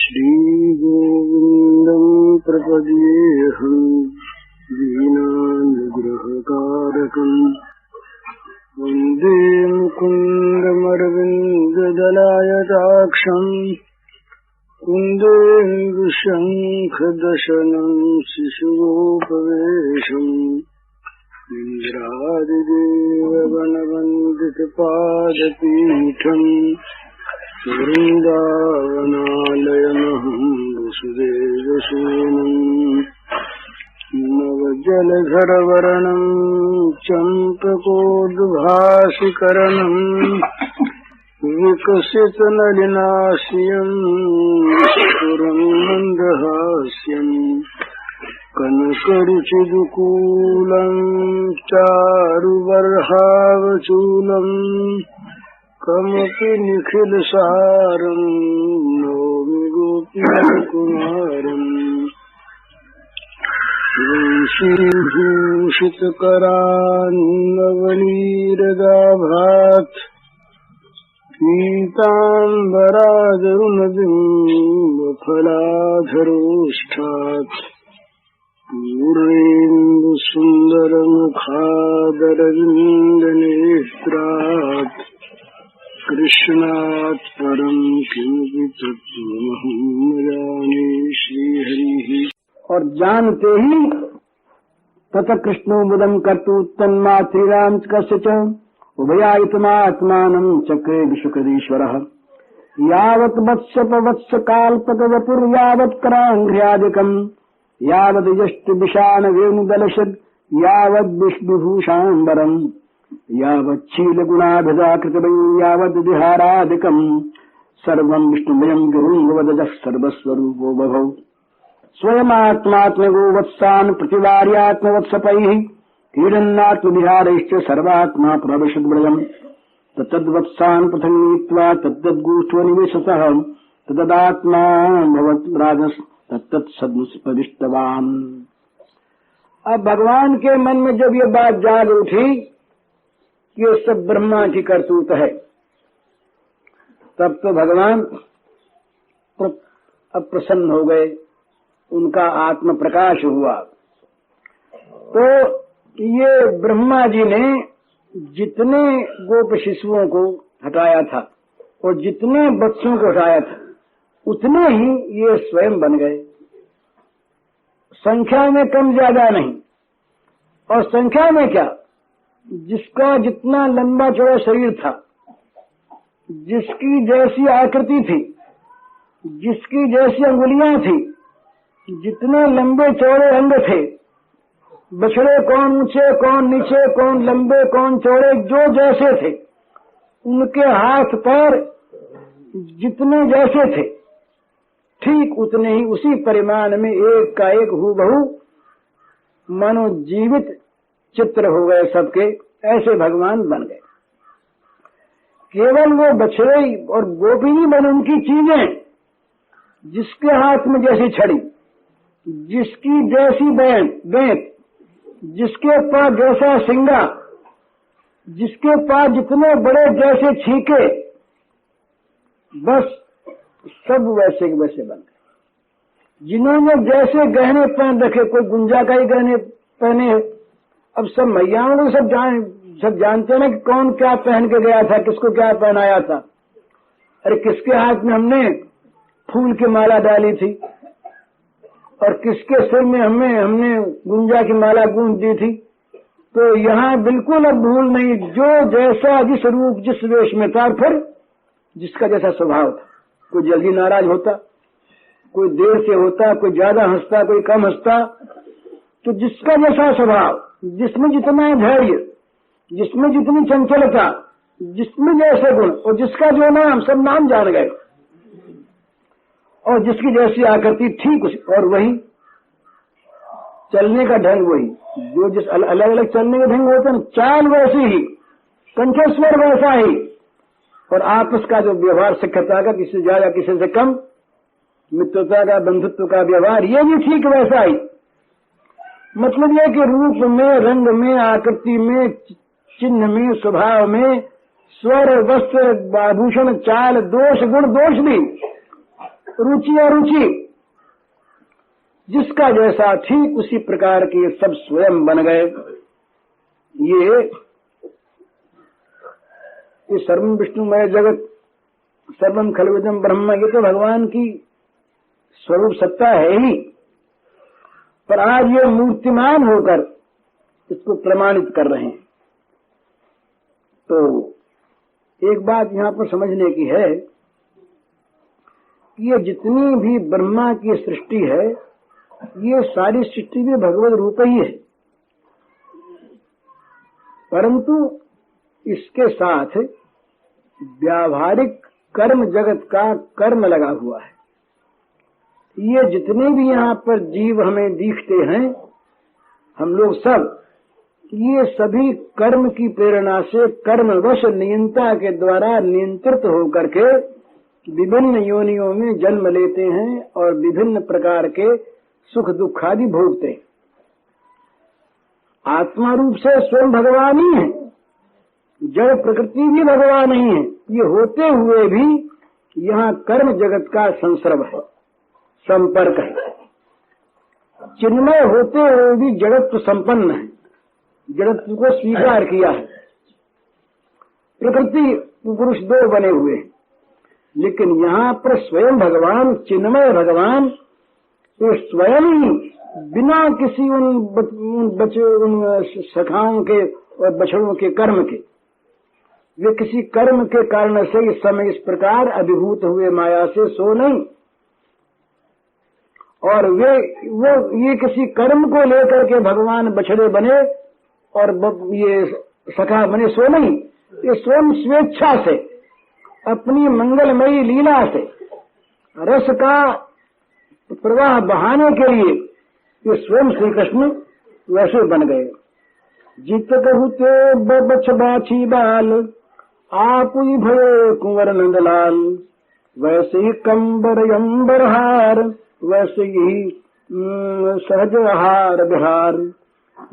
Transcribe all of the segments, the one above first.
श्रीगोविन्दम् प्रपद्येऽहम् दीनानुग्रहकारकम् वन्दे मुकुन्दमरविन्ददलायताक्षम् कुन्देन्दुशङ्खदशनम् शिशुगोपवेशम् इन्द्रादिदेववनवन्दितपादपीठम् वृन्दावनालयमहम् वसुदेवसेनम् नवजलधरवर्णम् चम्पकोद्भासिकरणम् विकसितनलिनास्यम् स्फुरन् मन्दहास्यम् कनकरुचिदुकूलम् चारुबर्हावचूलम् कमपि निखिलसारम् नौमि गोपीकुमारम् वंशीभूषितकरान्नवनीरदाभात् पीताम्बराजरुणबिम्बफलाधरोष्ठात् पूर्णेन्दुसुन्दरमुखादरविन्दनेत्रात् कृष्णात् परम् किमपि तत्त्वमहं न जाने। श्रीहरिः। और जानते ही तत कृष्णो मुदम कर्तु तन्मातृराम कस्य उभयायतमात्मानं चक्रे विशुकृदीश्वरः यावत् वत्स काल्पक वपुर यावत् करांघ्र्यादिकम् यावत् यष्टि विषाण वेणुदलशद यावत् विष्णुभूषाम्बरम् यावत् शीलगुणाभिधाकृतमयी यावत् विहारादिकम् सर्वं विष्णुमयं गुरुं वदजः सर्वस्वरूपो बभौ स्वयमात्मात्मगो वत्सान् प्रतिवार्यात्मवत्सपैः क्रीडन्नात्मविहारैश्च सर्वात्मा प्रविशद्वयम् तत्तद्वत्सान् पृथक् नीत्वा तद्दद्गूष्ठनिवेशतः तदात्मा भवत् राजस् तत्तत्सद्मुपदिष्टवान्। अब भगवान के मन में जब ये बात जाग उठी कि ये सब ब्रह्मा की करतूत है, तब तो भगवान अप्रसन्न हो गए, उनका आत्म प्रकाश हुआ। तो ये ब्रह्मा जी ने जितने गोप शिशुओं को हटाया था और जितने बच्चों को हटाया था उतने ही ये स्वयं बन गए, संख्या में कम ज्यादा नहीं। और संख्या में क्या, जिसका जितना लंबा चौड़ा शरीर था, जिसकी जैसी आकृति थी, जिसकी जैसी अंगुलियां थी, जितने लंबे चौड़े अंग थे, बछड़े कौन ऊंचे कौन नीचे, कौन लंबे कौन चौड़े, जो जैसे थे, उनके हाथ पैर जितने जैसे थे, ठीक उतने ही उसी परिमाण में एक का एक हूबहू मानो जीवित चित्र हो गए सबके, ऐसे भगवान बन गए। केवल वो बछड़े और गोपी नहीं बने, उनकी चीजें, जिसके हाथ में जैसी छड़ी, जिसकी जैसी बेंत, जिसके पास जैसा सिंगा, जिसके पास जितने बड़े जैसे छीके, बस सब वैसे के वैसे बन गए। जिन्होंने जैसे गहने पहन रखे, कोई गुंजा का ही गहने पहने। अब सब मैयाओं को सब जानते हैं ना कि कौन क्या पहन के गया था, किसको क्या पहनाया था। अरे किसके हाथ में हमने फूल की माला डाली थी और किसके सिर में हमने गुंजा की माला गूंज दी थी। तो यहाँ बिल्कुल अब भूल नहीं, जो जैसा जिस रूप जिस वेश में था, फिर जिसका जैसा स्वभाव था। कोई जल्दी नाराज होता, कोई देर से होता, कोई ज्यादा हंसता, कोई कम हंसता। तो जिसका जैसा स्वभाव, जिसमें जितना धैर्य, जिसमें जितनी चंचलता, जिसमें जैसे गुण, और जिसका जो नाम, सब नाम जान गए, और जिसकी जैसी आकृति ठीक उसी, और वही चलने का ढंग, वही जो जिस अलग अलग चलने के ढंग होते हैं, चाल वैसी ही, कंठस्वर वैसा ही, और आपस का जो व्यवहार शिक्षता का, किसी से ज्यादा किसी से कम, मित्रता का बंधुत्व का व्यवहार, ये भी ठीक वैसा ही। मतलब यह कि रूप में, रंग में, आकृति में, चिन्ह में, स्वभाव में, स्वर, वस्त्र, आभूषण, चाल, दोष, गुण, दोष भी रुचि अरुचि जिसका जैसा ठीक उसी प्रकार के सब स्वयं बन गए। ये सर्वम विष्णुमय जगत सर्वम खलविदम ब्रह्म, ये तो भगवान की स्वरूप सत्ता है ही, पर आज ये मूर्तिमान होकर इसको प्रमाणित कर रहे हैं। तो एक बात यहाँ पर समझने की है कि ये जितनी भी ब्रह्मा की सृष्टि है, ये सारी सृष्टि भी भगवत रूप ही है, परंतु इसके साथ व्यावहारिक कर्म जगत का कर्म लगा हुआ है। ये जितने भी यहाँ पर जीव हमें दिखते हैं, हम लोग सब, ये सभी कर्म की प्रेरणा से कर्मवश नियंता के द्वारा नियंत्रित होकर के विभिन्न योनियों में जन्म लेते हैं और विभिन्न प्रकार के सुख दुख आदि भोगते हैं। आत्मा रूप से स्वयं भगवान ही है, जड़ प्रकृति भी भगवान ही है। ये होते हुए भी यहाँ कर्म जगत का संसर्ग है, संपर्क है। चिन्मय होते हुए भी जगत संपन्न है, जगत को स्वीकार किया है। प्रकृति पुरुष दो बने हुए हैं, लेकिन यहाँ पर स्वयं भगवान, चिन्मय भगवान, तो स्वयं ही बिना किसी उन सखाओं के और बछड़ों के कर्म के, वे किसी कर्म के कारण से इस समय इस प्रकार अभिभूत हुए माया से सो नहीं, और ये किसी कर्म को लेकर के भगवान बछड़े बने और ये सखा बने, सो नहीं। ये स्वयं स्वेच्छा से अपनी मंगलमयी लीला से रस का प्रवाह बहाने के लिए ये स्वयं श्री कृष्ण वैसे बन गए। जित कहते बछ बाछी बाल, आप ही भये कुंवर नंदलाल, वैसे ही कंबर अंबर हार, वैसे ही सहज आहार बिहार,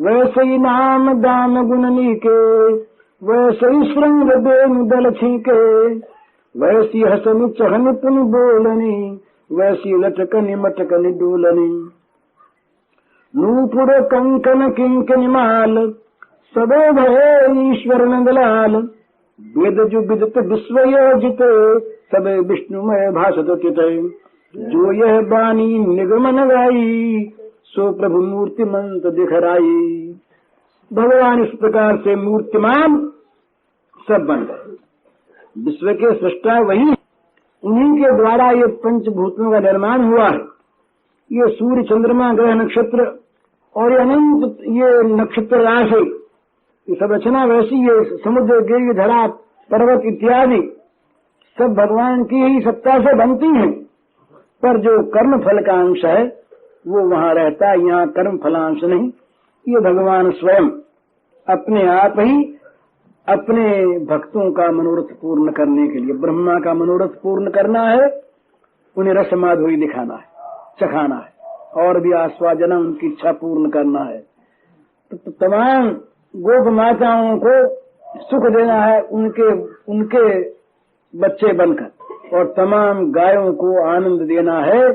वैसे ही नाम दान गुणनी के, वैसे ही श्रृंग बेन दल छीके, वैसी हसनी चहन पुन बोलनी, वैसी लटकनी मटकनी डोलनी, नूपुर कंकन किंकन माल, सबे भये ईश्वर नंदलाल, वेद जो विदित विश्व योजित, सबे विष्णुमय भाषत चित, जो यह बानी निगमन गाई, सो प्रभु मूर्तिमंत दिखराई। भगवान इस प्रकार से मूर्तिमान सब बन गए। विश्व के सृष्टा वही, उन्हीं के द्वारा ये पंचभूतों का निर्माण हुआ है। ये सूर्य चंद्रमा ग्रह नक्षत्र और ये अनंत ये नक्षत्र राशि, ये सब रचना वैसी है। समुद्र गिरि धरा पर्वत इत्यादि सब भगवान की ही सत्ता से बनती हैं, पर जो कर्म फल का अंश है वो वहाँ रहता है, यहाँ कर्म फलांश नहीं। ये भगवान स्वयं अपने आप ही अपने भक्तों का मनोरथ पूर्ण करने के लिए, ब्रह्मा का मनोरथ पूर्ण करना है, उन्हें रस माधुरी दिखाना है, चखाना है, और भी आस्वादन उनकी इच्छा पूर्ण करना है। तो तमाम गोप माताओं को सुख देना है, उनके बच्चे बनकर, और तमाम गायों को आनंद देना है,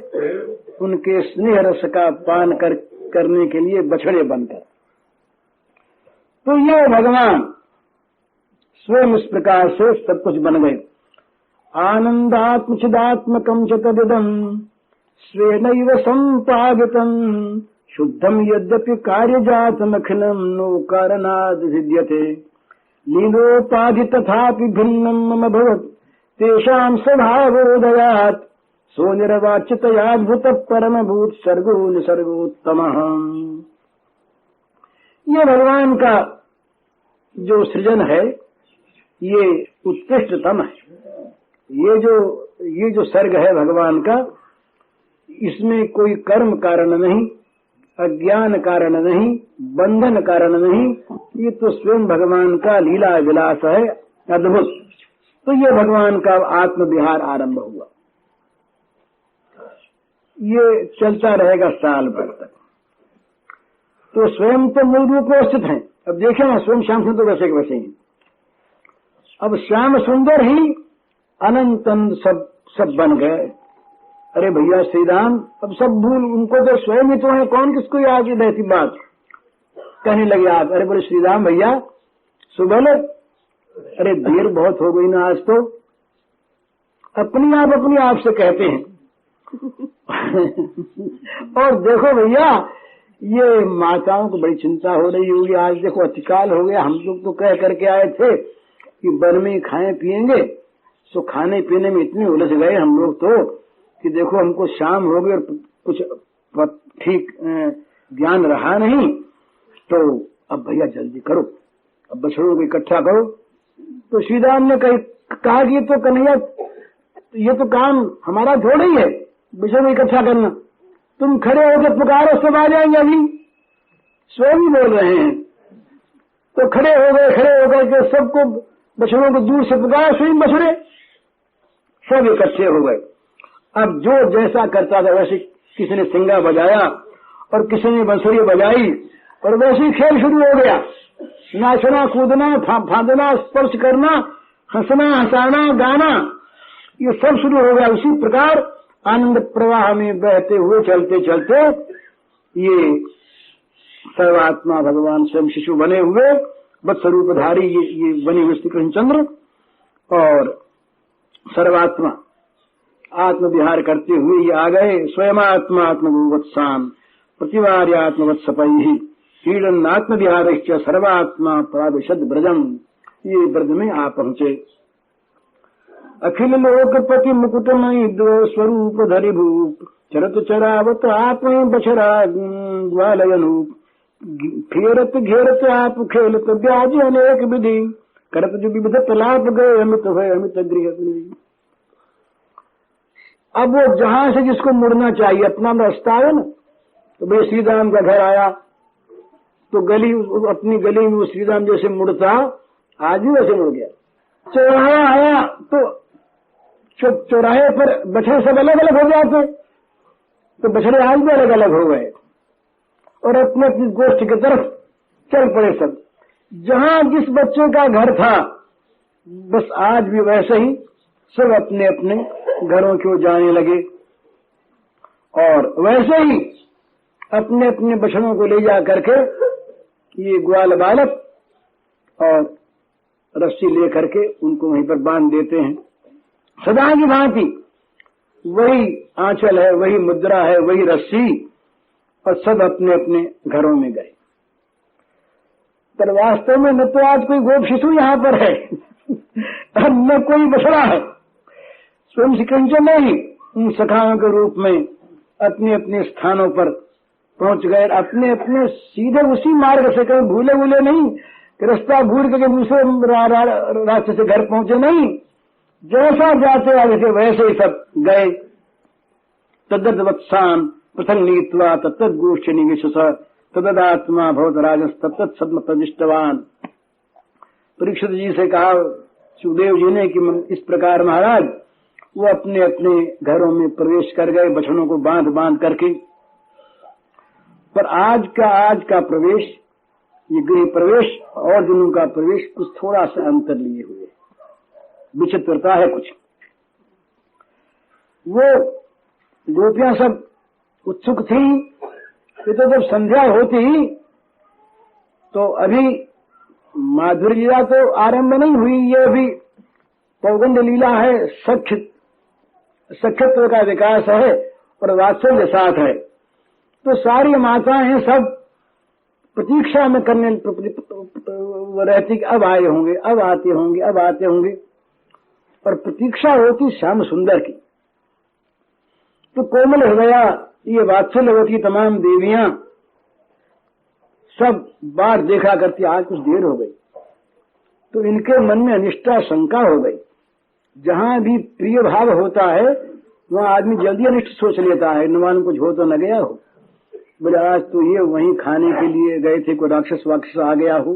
उनके स्नेह रस का पान करने के लिए बछड़े बनकर। तो ये भगवान स्वयं इस प्रकार से सब कुछ बन गए। आनंदात्म चिदात्मकं च तदिदं स्वेनैव संपादितं, शुद्धं यद्यपि कार्यजातमखिलं नो कारणाद् विद्यते, लीलोपाधि तथापि भिन्नं मम भवत् तेषां स्वभावोदयात्, सो निर्वाच्यतयाद्भुत परमभूत सर्गो निसर्गोत्तमः। ये भगवान का जो सृजन है ये उत्कृष्टतम है। ये जो सर्ग है भगवान का, इसमें कोई कर्म कारण नहीं, अज्ञान कारण नहीं, बंधन कारण नहीं, ये तो स्वयं भगवान का लीला विलास है, अद्भुत। तो ये भगवान का आत्म विहार आरंभ हुआ, ये चलता रहेगा साल भर तक। तो स्वयं तो मूल रूप में स्थित है। अब देखें ना, स्वयं श्याम सुंदर वैसे के वैसे ही। अब श्याम सुंदर ही अनंत सब बन गए। अरे भैया श्री राम, अब सब भूल, उनको तो स्वयं ही तो है, कौन किसको याद रहती बात। कहने लगे आप, अरे बोले श्री राम भैया सुबह ले, अरे देर बहुत हो गई ना आज तो, अपनी आप से कहते हैं। और देखो भैया, ये माताओं को बड़ी चिंता हो रही होगी, आज देखो अतिकाल हो गया, हम लोग तो कह करके आए थे कि वन में खाएं पिएंगे, तो खाने पीने में इतने उलझ गए हम लोग तो कि देखो हमको शाम हो गई और कुछ ठीक ज्ञान रहा नहीं। तो अब भैया जल्दी करो, अब बछड़ों को इकट्ठा करो। तो श्री राम ने कहा कि ये तो कन्हैया, ये तो काम हमारा थोड़ा ही है बछड़ों को इकट्ठा करना, तुम खड़े होकर पुकारो सब आ जाएंगे। अभी स्वयं ही बोल रहे हैं। तो खड़े हो गए के सबको बछड़ों को दूर से पुकारा, स्वयं बछड़े सब इकट्ठे हो गए। अब जो जैसा करता था वैसे किसी ने सिंगा बजाया और किसी ने बांसुरी बजाई और वैसे ही खेल शुरू हो गया। नाचना, कूदना, फांदना, स्पर्श करना, हंसना, हंसाना, गाना, ये सब शुरू हो गया। उसी प्रकार आनंद प्रवाह में बहते हुए चलते चलते ये सर्वात्मा भगवान स्वयं शिशु बने हुए वत्सरूपधारी ये बने हुए श्री कृष्णचंद्र और सर्वात्मा आत्म विहार करते हुए ये आ गए। स्वयं आत्मा आत्मवत्सान प्रतिवार्यात्मवत्सपैहि क्रीडन आत्म विहार सर्वात्मा प्राविशद ब्रजम, ये ब्रज में आ पहुंचे। अखिल लोकपति मुकुटमयी द्रो स्वरूप धरि भूप चरत चरावत आत्म बछरा ग्वालयनूप फेरत घेरत आप खेलत ब्याज अनेक विधि करत जो विविध प्रलाप गए अमित भय अमित गृह। अब वो जहां से जिसको मुड़ना चाहिए अपना रास्ता है ना, तो भाई श्रीराम का घर आया तो गली, अपनी गली में श्रीराम जैसे मुड़ता आज भी वैसे मुड़ गया। चौराहा आया तो चौराहे पर बछड़े सब अलग अलग हो जाते, तो बछड़े आज भी अलग अलग हो गए और अपने अपनी गोष्ठ की तरफ चल पड़े सब। जहां जिस बच्चे का घर था बस आज भी वैसे ही सब अपने अपने घरों की ओर जाने लगे और वैसे ही अपने अपने बछड़ों को ले जा करके ये ग्वाल बालक और रस्सी ले करके उनको वहीं पर बांध देते हैं। सदा की भांति वही आंचल है, वही मुद्रा है, वही रस्सी, और सब अपने अपने घरों में गए। पर वास्तव में न तो आज कोई गोप शिशु यहाँ पर है न कोई बछड़ा है। स्वयं श्री कृष्ण नहीं उन सखाओं के रूप में अपने अपने स्थानों पर पहुंच गए, अपने अपने सीधे उसी मार्ग से, कहीं भूले भूले नहीं कि रास्ता भूल के दूसरे रास्ते से घर पहुंचे नहीं, जैसा जाते आगे थे वैसे ही सब गए। तद्वत्सान पृथंग नीत्वा तत्तद्गोष्ठी निवेश तदात्मा भवत राजस तत्त सद्म प्रतिष्ठवान। परीक्षित जी से कहा सुखदेव जी ने कि इस प्रकार महाराज वो अपने अपने घरों में प्रवेश कर गए बछड़ों को बांध बांध करके। पर आज का प्रवेश, ये गृह प्रवेश और दिनों का प्रवेश कुछ थोड़ा सा अंतर लिए हुए, विचित्रता है कुछ। वो गोपियां सब उत्सुक थी कि तो जब संध्या होती तो अभी माधुर्य लीला तो आरंभ नहीं हुई, ये अभी पौगंड लीला है, सख्यत्व का विकास है और वात्सल्य साथ है। तो सारी माताएं सब प्रतीक्षा में करने रहती कि अब आए होंगे, अब आते होंगे, अब आते होंगे, और प्रतीक्षा होती श्याम सुंदर की। तो कोमल हृदया ये वात्सल्यवती तमाम देवियां सब बार देखा करती, आज कुछ देर हो गई, तो इनके मन में अनिष्टा शंका हो गई। जहां भी प्रिय भाव होता है वहां आदमी जल्दी अनिष्ट सोच लेता है, न कुछ हो तो न गया हो। बोले आज तो ये वहीं खाने के लिए गए थे, कोई राक्षस वाक्षस आ गया हो,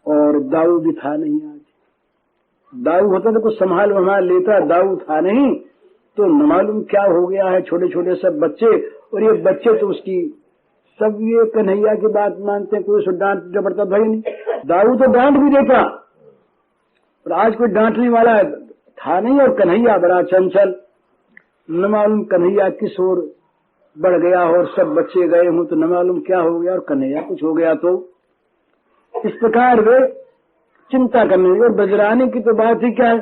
और दाऊ भी था नहीं। आज दाऊ होता तो कुछ संभाल लेता, दाऊ था नहीं तो न मालूम क्या हो गया है। छोटे छोटे सब बच्चे, और ये बच्चे तो उसकी सब ये कन्हैया की बात मानते हैं, कोई उसको डांट डपटता भाई नहीं। दाऊ तो डांट भी देता, और आज कोई डांटने वाला था नहीं, और कन्हैया बड़ा चंचल। न मालूम कन्हैया किस ओर बढ़ गया और सब बच्चे गए हों तो न मालूम क्या हो गया, और कन्हैया कुछ हो गया तो इस प्रकार वे चिंता करने लगे। और बजराने की तो बात ही क्या है,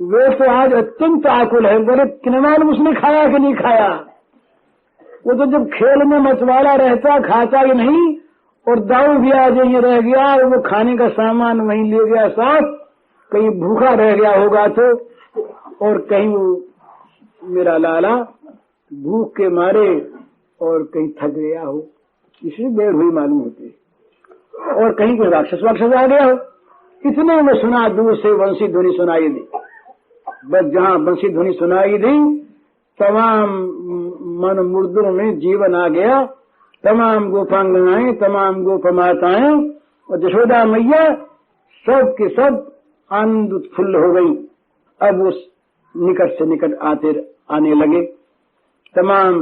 वे तो आज अत्यंत आकुल है, बोले कि न मालूम उसने खाया कि नहीं खाया। वो तो जब खेल में मतवाला रहता खाता ही नहीं, और दाऊ भी आज यही रह गया, और वो खाने का सामान वहीं ले गया साथ, कहीं भूखा रह गया होगा तो, और कहीं वो मेरा लाला भूख के मारे और कहीं थक गया हो, इसलिए देर हुई मालूम होती है, और कहीं कोई राक्षस वाक्षस आ गया हो। इतने में सुना दूर से बंसी ध्वनि सुनाई दी। बस जहां बंसी ध्वनि सुनाई दी तमाम मन मुर्दों में जीवन आ गया, तमाम गोपांगनाएं, तमाम गोपमाताएं और यशोदा मैया सब के सब आनंद उत्फुल्ल हो गई। अब उस निकट से निकट आने लगे। तमाम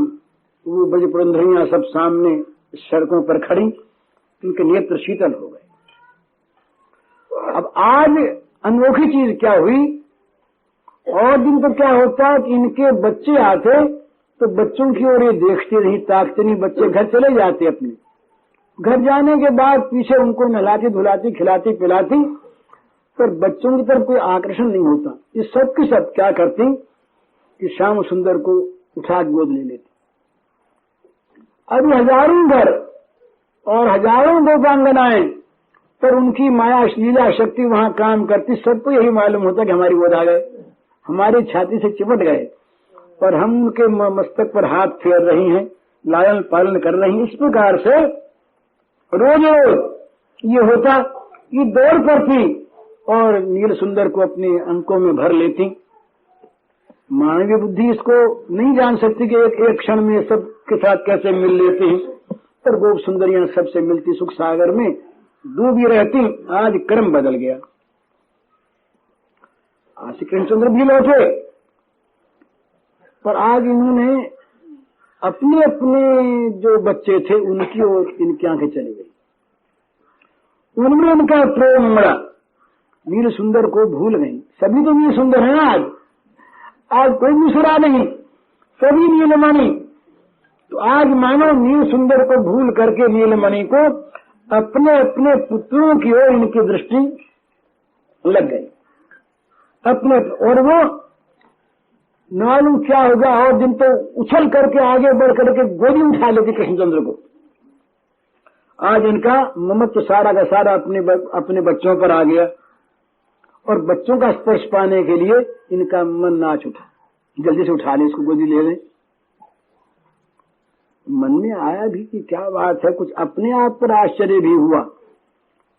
वो ब्रज पुरंधरियां सब सामने सड़कों पर खड़ी, उनके नेत्र शीतल हो गए। अब आज अनोखी चीज क्या हुई, और दिन तो क्या होता कि इनके बच्चे आते तो बच्चों की ओर ये देखते नहीं, ताकते नहीं, बच्चे घर चले जाते। अपने घर जाने के बाद पीछे उनको नहलाती धुलाती खिलाती पिलाती, पर बच्चों की तरफ कोई आकर्षण नहीं होता। ये सब की सब क्या करती कि श्याम सुंदर को उठा गोद ले लेती। अभी हजारों घर और हजारों गोपांगनाएं, पर उनकी माया लीला शक्ति वहां काम करती। सबको यही मालूम होता कि हमारी गोद आ गए, हमारी छाती से चिपट गए, पर हम उनके मस्तक पर हाथ फेर रही हैं, लालन पालन कर रही हैं। इस प्रकार से रोज रोज ये होता, ये दौड़ पड़ती और नील सुंदर को अपने अंकों में भर लेती। मानवीय बुद्धि इसको नहीं जान सकती कि एक क्षण में सबके साथ कैसे मिल लेते हैं, पर गोप सुंदरियां सबसे मिलती सुख सागर में डूबी रहती। आज क्रम बदल गया। आज श्री कृष्णचंद्र भी लौटे, पर आज इन्होंने अपने अपने जो बच्चे थे उनकी ओर इनकी आंखें चली गई। उनमें उनका प्रेम उमड़ा, नील सुंदर को भूल गई। सभी तो नील सुंदर हैं आज कोई दूसरा नहीं, सभी नीलमणि। तो आज मानो नील सुंदर को भूल करके नीलमणि को अपने अपने पुत्रों की ओर इनकी दृष्टि लग गई अपने, और वो मालूम क्या होगा, और दिन तो उछल करके आगे बढ़ करके गोदी उठा लेती कृष्णचंद्र को। आज इनका ममत्व सारा का सारा अपने बच्चों पर आ गया, और बच्चों का स्पर्श पाने के लिए इनका मन नाच उठा, जल्दी से उठा ले, इसको गोदी ले ले। मन में आया भी कि क्या बात है, कुछ अपने आप पर आश्चर्य भी हुआ,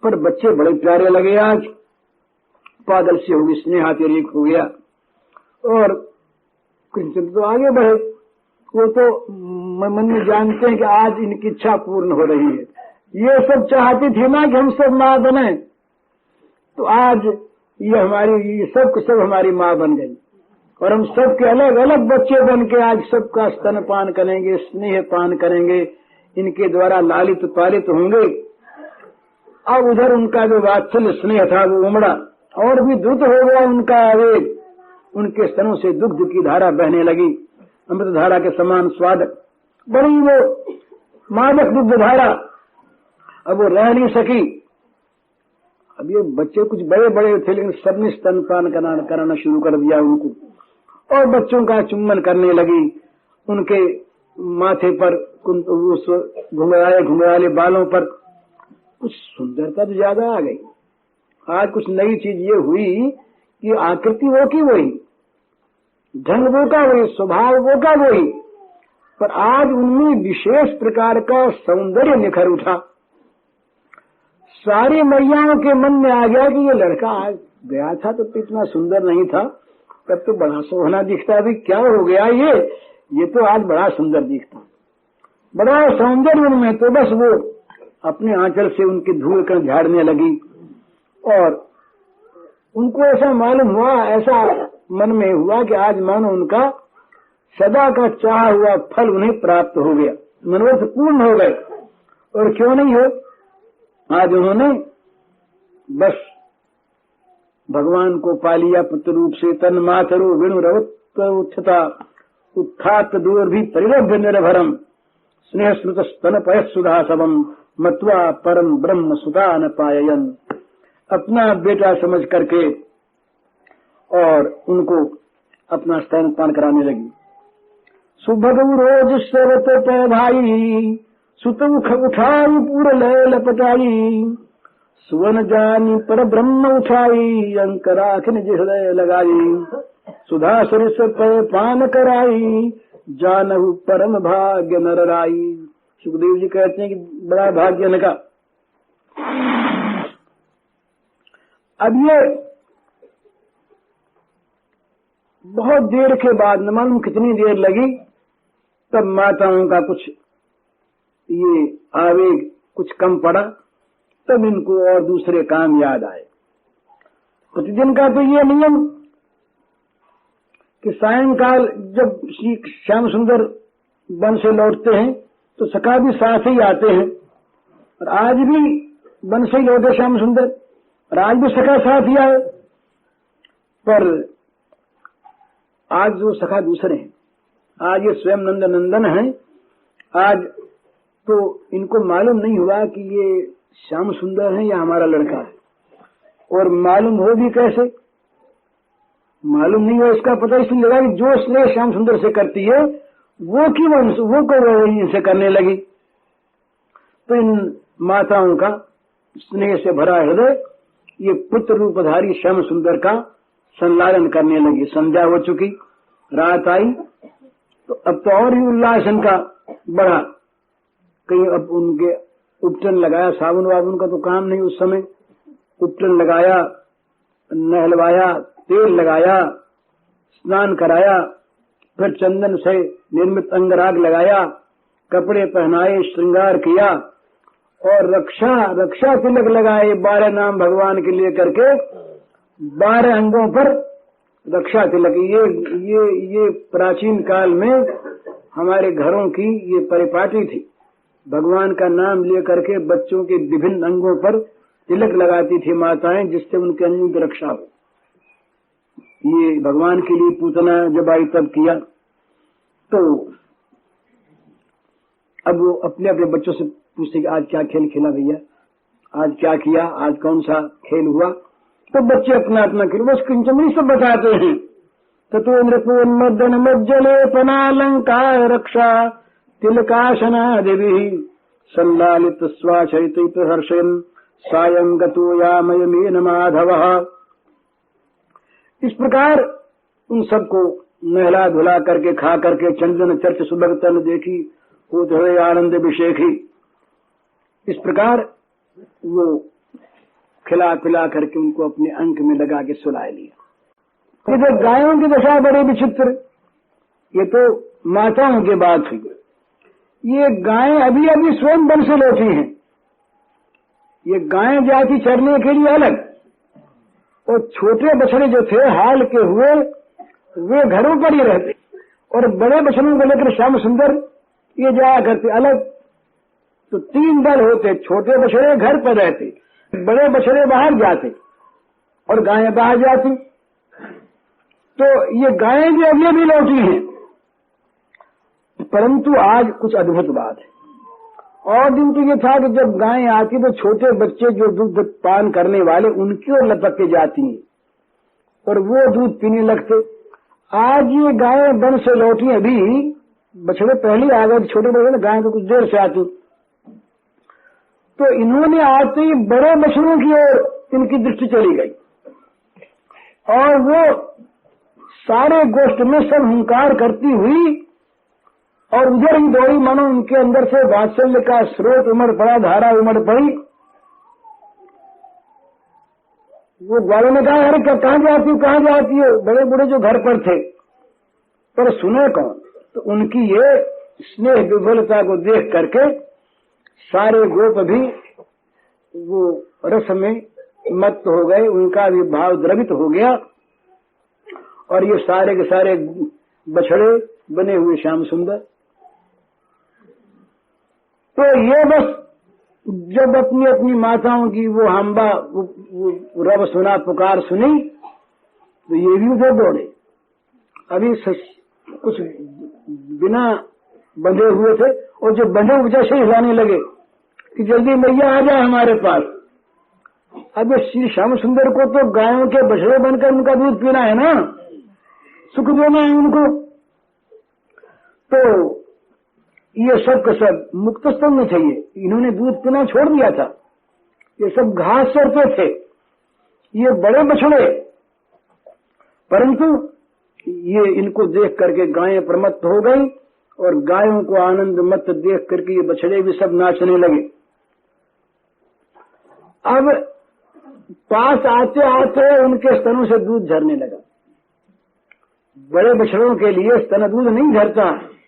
पर बच्चे बड़े प्यारे लगे। आज पागल से हो गई, स्नेहातिरेक हो गया, और कृष्णचंद्र तो आगे बढ़े। वो तो मन में जानते हैं कि आज इनकी इच्छा पूर्ण हो रही है। ये सब चाहती थी ना कि हम सब माँ बने, तो आज ये सब हमारी माँ बन गई, और हम सब के अलग अलग बच्चे बन के आज सबका स्तनपान करेंगे, स्नेह पान करेंगे, इनके द्वारा लालित पालित होंगे। अब उधर उनका जो वात्सल्य स्नेह था वो उमड़ा, और भी द्रुत हो गया उनका आवेग। उनके स्तनों से दुग्ध की धारा बहने लगी, अमृत धारा के समान स्वादक, बड़ी वो मादक दुग्ध धारा। अब वो रह नहीं सकी। अब ये बच्चे कुछ बड़े बड़े थे, लेकिन सबने स्तनपान कराना शुरू कर दिया उनको, और बच्चों का चुम्बन करने लगी। उनके माथे पर उस घुंघराले बालों पर कुछ सुंदरता तो ज्यादा आ गई। आज कुछ नई चीज ये हुई कि आकृति वो की वही, ढंग वो का वही, स्वभाव वो का वही, पर आज उनमें विशेष प्रकार का सौंदर्य निखर उठा। सारी मैयाओं के मन में आ गया कि ये लड़का आज गया था तो इतना सुंदर नहीं था, तब तो बड़ा सोहना दिखता, अभी क्या हो गया ये तो आज बड़ा सुंदर दिखता, बड़ा सौंदर्य उनमें। तो बस वो अपने आंचल से उनकी धूल कर झाड़ने लगी, और उनको ऐसा मालूम हुआ, ऐसा मन में हुआ कि आज मानो उनका सदा का चाहा हुआ फल उन्हें प्राप्त हो गया, मनोरथ पूर्ण हो गए। और क्यों नहीं हो, आज उन्होंने बस भगवान को पा लिया पुत्र रूप से। तन मातरो वेणु रवत उत्थता उत्थात दूर भी परिलभ्य निर्भरम स्नेह स्मृत स्तन पय सुधा सबम मत्वा परम ब्रह्म सुधा न पायन। अपना बेटा समझ करके और उनको अपना स्तनपान कराने लगी। सुभगु रोज सेवत पे भाई सुत उठाई पूर लय लपटाई सुवन जानी पर ब्रह्म उठाई अंक राखिन हृदय लगाई सुधा सरिस पे पान कराई जानहु परम भाग्य नर राई। सुखदेव जी कहते हैं कि बड़ा भाग्य इनका। अब ये बहुत देर के बाद, न मालूम कितनी देर लगी, तब माताओं का कुछ ये आवेग कुछ कम पड़ा, तब इनको और दूसरे काम याद आए। प्रतिदिन का तो ये नियम कि सायंकाल जब श्री श्याम सुंदर वन से लौटते हैं तो सखा भी साथ ही आते हैं, और आज भी वन से ही लौटे श्याम सुंदर, और आज भी सखा साथ ही आए। पर आज जो सखा दूसरे हैं, आज ये स्वयं नंद नंदन हैं। आज तो इनको मालूम नहीं हुआ कि ये श्याम सुंदर है या हमारा लड़का है, और मालूम हो भी कैसे, मालूम नहीं हो इसका पता इसलिए लगा कि जो स्नेह श्याम सुंदर से करती है वो इनसे करने लगी। तो इन माताओं का स्नेह से भरा हृदय ये पुत्र रूपधारी श्याम सुंदर का संलालन करने लगी। संध्या हो चुकी, रात आई, तो अब तो और ही उल्लास इनका बढ़ा। कहीं अब उनके उपटन लगाया, साबुन वाबुन का तो काम नहीं उस समय, उपटन लगाया, नहलवाया, तेल लगाया, स्नान कराया, फिर चंदन से निर्मित अंगराग लगाया, कपड़े पहनाए, श्रृंगार किया, और रक्षा तिलक लगाए। 12 नाम भगवान के लिए करके 12 अंगों पर रक्षा तिलक। ये प्राचीन काल में हमारे घरों की ये परिपाटी थी। भगवान का नाम ले करके बच्चों के विभिन्न अंगों पर तिलक लगाती थी माताएं, जिससे उनके अंगों की रक्षा हो। ये भगवान के लिए पूतना जब आई तब किया। तो अब वो अपने अपने बच्चों से पूछते कि आज क्या खेल खेला भैया, आज क्या किया, आज कौन सा खेल हुआ। तो बच्चे अपना अपना खेल बस किंचन सब बताते हैं। ततो नृपोन्मर्दन मज्जले पनालंकार रक्षा तिलकाशना देवी संलालित स्वाचरित हर्षयन् सायं गतो यामयमेन माधवः। इस प्रकार उन सबको नहला धुला करके खा करके चंदन चर्च सुबह तन देखी हो धरे आनंद विशेखी। इस प्रकार वो खिला पिला करके उनको अपने अंक में लगा के सुला लिया। इधर गायों की दशा बड़ी विचित्र। ये तो माताओं की बात हुई। ये गायें अभी अभी स्वयं वन से लौटी हैं। ये गायें जाती चरने के लिए अलग, और छोटे बछड़े जो थे हाल के हुए वे घरों पर ही रहते, और बड़े बछड़ों को लेकर श्याम सुंदर ये जाया करते अलग। तो 3 दल होते, छोटे बछड़े घर पर रहते, बड़े बछड़े बाहर जाते, और गायें बाहर जाती। तो ये गायें भी अभी अभी लौटी हैं। परंतु आज कुछ अद्भुत बात है। और दिन तो ये था कि जब गायें आती तो छोटे बच्चे जो दूध पान करने वाले उनकी ओर लपक के जाती हैं और वो दूध पीने लगते। आज ये गायें वन से लौटी, अभी बछड़े पहले आ गए, छोटे बड़े गायें तो कुछ देर से आती। तो इन्होंने आते ही बड़े बछड़ों की ओर इनकी दृष्टि चली गई, और वो सारे गोष्ठ में सब हुंकार करती हुई और उधर ही दौड़ी, मानो उनके अंदर से वात्सल्य का स्रोत उमड़ पड़ा, धारा उमड़ पड़ी। वो ग्वालों ने कहा, अरे कहाँ जाती हो? बड़े बूढ़े जो घर पर थे, पर सुने कौन? तो उनकी ये स्नेह विफलता को देख करके सारे गोप भी वो रस में मत हो गए, उनका भी भाव द्रवित हो गया, और ये सारे के सारे बछड़े बने हुए श्याम सुंदर। तो ये बस जब अपनी अपनी माताओं की वो हम्बा वो रब सुना, पुकार सुनी, तो ये भी उधर दौड़े। अभी कुछ बिना बंधे हुए थे और जो बंधे हुए जैसे हिलाने लगे कि जल्दी मैया आ जाए हमारे पास। अब श्री श्याम सुंदर को तो गायों के बछड़े बनकर उनका दूध पीना है ना, सुख देना है उनको। तो ये सब का सब मुक्त स्तन में थे। इन्होंने दूध पीना छोड़ दिया था। ये सब घास चरते थे, ये बड़े बछड़े। परंतु ये इनको देख करके गायें प्रमत्त हो गई और गायों को आनंद मत देख करके ये बछड़े भी सब नाचने लगे। अब पास आते आते उनके स्तनों से दूध झरने लगा। बड़े बछड़ों के लिए स्तन दूध नहीं झरता,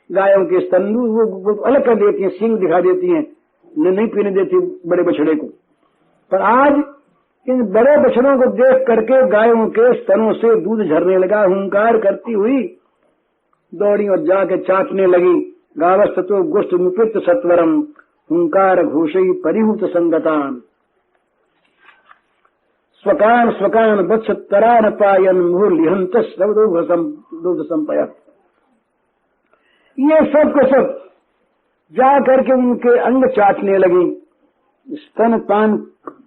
गायों के स्तन दूध वो अलग कर देती हैं, सींग दिखा देती हैं, नहीं पीने देती बड़े बछड़े को। पर आज इन बड़े बछड़ों को देख करके गायों के स्तनों से दूध झरने लगा। हुंकार करती हुई दौड़ी और जाके चाटने लगी। गावस्ततो गुष्ट मुपित सत्वरम हुंकार घोषई परिहूत संगतान स्वकान स्वकान वत्स तरान पायन मुहुर्लिहंत दूध संपया। ये सब को सब जा करके उनके अंग चाटने लगी, स्तन पान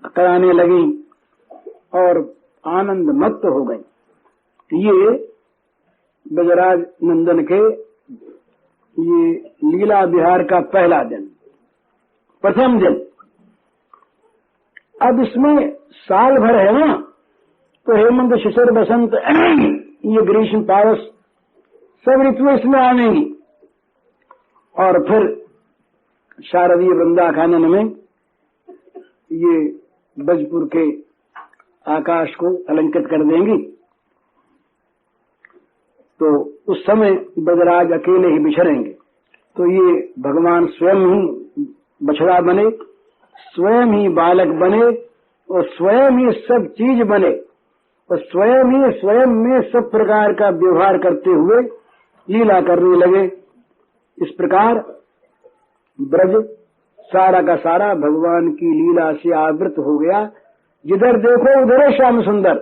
कराने लगी और आनंद मत्त हो गई। ये ब्रजराज नंदन के ये लीला विहार का पहला दिन, प्रथम दिन। अब इसमें साल भर है ना, तो हेमंत शिशिर बसंत ये ग्रीष्म पावस सब ऋतु इसमें आवेंगी। और फिर शारदीय वृंदा कानन में ये बजपुर के आकाश को अलंकृत कर देंगी। तो उस समय ब्रजराज अकेले ही बिछड़ेंगे। तो ये भगवान स्वयं ही बछड़ा बने, स्वयं ही बालक बने और स्वयं ही सब चीज बने और स्वयं ही स्वयं में सब प्रकार का व्यवहार करते हुए लीला करने लगे। इस प्रकार ब्रज सारा का सारा भगवान की लीला से आवृत हो गया। जिधर देखो उधर श्याम सुंदर।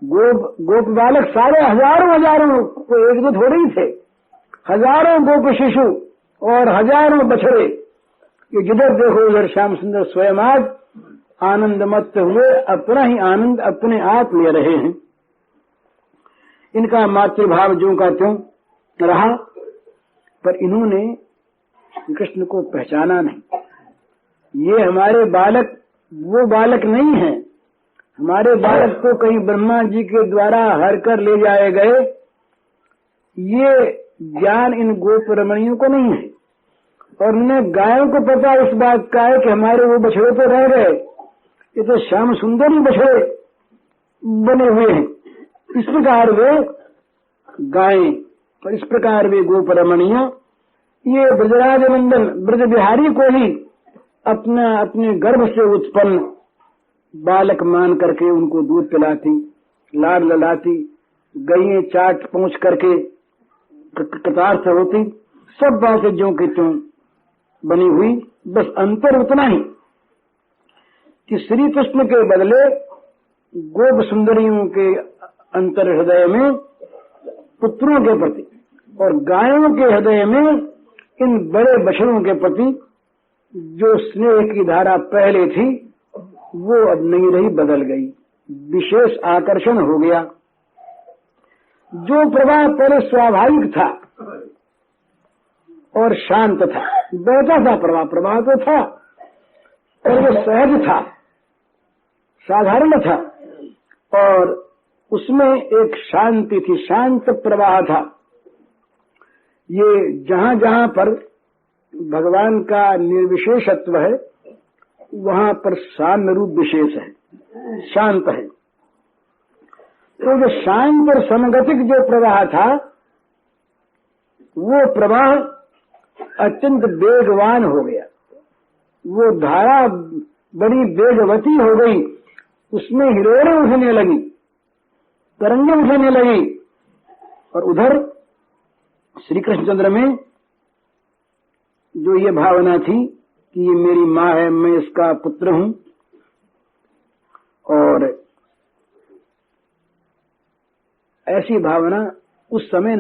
गोप बालक सारे हजारों को एक दो थोड़े ही थे, हजारों गोप शिशु और हजारों बछड़े। ये जिधर देखो उधर श्याम सुंदर स्वयं आज आनंद मत्त हुए अपना ही आनंद अपने आप ले रहे हैं। इनका मातृभाव ज्यों का त्यों रहा, पर इन्होंने कृष्ण को पहचाना नहीं। ये हमारे बालक वो बालक नहीं है। हमारे बालक को कहीं ब्रह्मा जी के द्वारा हर कर ले जाए गए, ये ज्ञान इन गोप रमणियों को नहीं है। और उन्हें गायों को पता इस बात का है कि हमारे वो बछड़े तो रह गए, ये तो श्याम सुंदर ही बछड़े बने हुए हैं। इस प्रकार वे गायें और इस प्रकार वे गोप रमणियां ये ब्रजराज नंदन ब्रज बिहारी को ही अपने गर्भ से उत्पन्न बालक मान करके उनको दूध पिलाती, लाड ललाती, गईं चाट पहुंच करके कृतार्थ होती। सब बातें ज्यों की त्यों बनी हुई। बस अंतर उतना ही कि श्री कृष्ण के बदले गोप सुंदरियों के अंतर हृदय में पुत्रों के प्रति और गायों के हृदय में इन बड़े बछड़ों के प्रति जो स्नेह की धारा पहले थी वो अब नहीं रही, बदल गई। विशेष आकर्षण हो गया। जो प्रवाह पहले स्वाभाविक था और शांत था, बैठा था प्रवाह तो था और वो सहज था, साधारण था और उसमें एक शांति थी, शांत प्रवाह था। ये जहां जहां पर भगवान का निर्विशेषत्व है वहां पर साम्य रूप विशेष है, शांत है। तो जो शांत और समगतिक जो प्रवाह था वो प्रवाह अत्यंत वेगवान हो गया। वो धारा बड़ी वेगवती हो गई, उसमें हिलोरें उठने लगी, तरंगें उठने लगी। और उधर श्री कृष्णचंद्र में जो ये भावना थी कि ये मेरी माँ है, मैं इसका पुत्र हूं और ऐसी भावना उस समय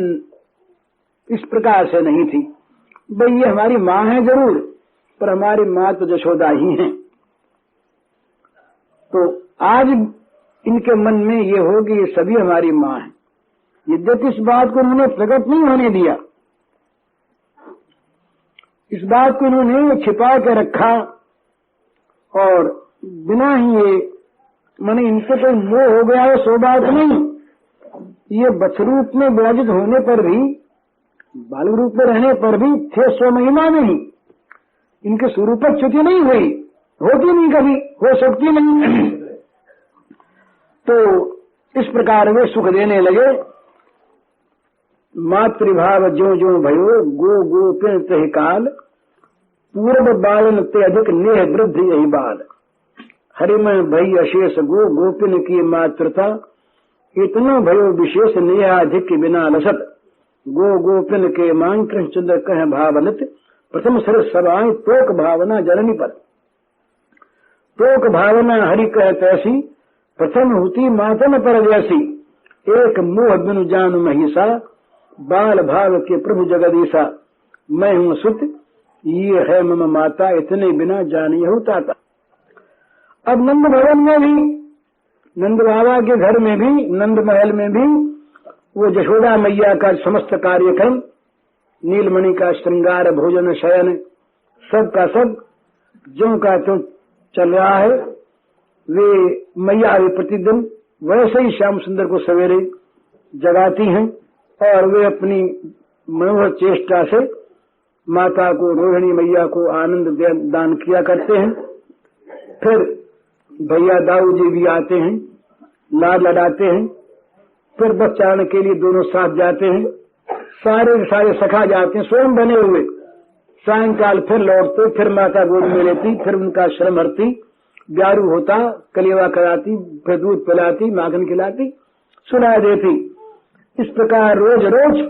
इस प्रकार से नहीं थी। भाई ये हमारी माँ है जरूर, पर हमारी माँ तो जशोदा ही है। तो आज इनके मन में ये हो कि ये सभी हमारी माँ है, यद्यपि इस बात को उन्होंने प्रकट नहीं होने दिया, इस बात को इन्होंने छिपा के रखा और बिना ही ये माने इनसे कोई मोह हो गया है सो बात नहीं। ये बछरूप में विराजित होने पर भी, बाल रूप में रहने पर भी थे 100 महीना में ही, इनके स्वरूपक च्युति नहीं हुई, होती नहीं, कभी हो सकती नहीं। तो इस प्रकार वे सुख देने लगे। मातृभाव ज्यो ज्यो भयो गो गोपिन तहि काल, पूर्व बालन ते अधिक नेह वृद्धि यही बाल। हरिमय भई अशेष गो गोपिन की मातृता, इतना भयो विशेष नेहाधिक के बिना लसत। गो गोपिन के मान कृष्णचंद्र कह भावनत, प्रथम सर सवाई तोक भावना जननी पर। तोक भावना हरि कह तैसी, प्रथम हुती मातन पर जैसी। एक मोह बिनु जानु महिषा, बाल भाव के प्रभु जगदीशा। मैं हूँ सुत ये है मम माता, इतने बिना जानियहु ताता। अब नंद भवन में भी, नंद बाबा के घर में भी, नंद महल में भी वो जशोदा मैया का समस्त कार्यक्रम, नीलमणि का श्रृंगार, भोजन, शयन, सब का सब ज्यों का त्यों चल रहा है। वे मैया भी प्रतिदिन वैसे ही श्याम सुंदर को सवेरे जगाती हैं और वे अपनी मनोहर चेष्टा से माता को, रोहिणी मैया को आनंद दान किया करते हैं। फिर भैया दाऊ जी भी आते हैं, लाड लड़ाते हैं। फिर बच्चाने के लिए दोनों साथ जाते हैं, सारे सारे सखा जाते हैं स्वयं बने हुए। सायंकाल फिर लौटते, फिर माता गोद में लेती, फिर उनका श्रम हरती, ब्यारू होता, कलेवा कराती, फिर दूध पिलाती, माखन खिलाती, सुना देती। इस प्रकार रोज रोज।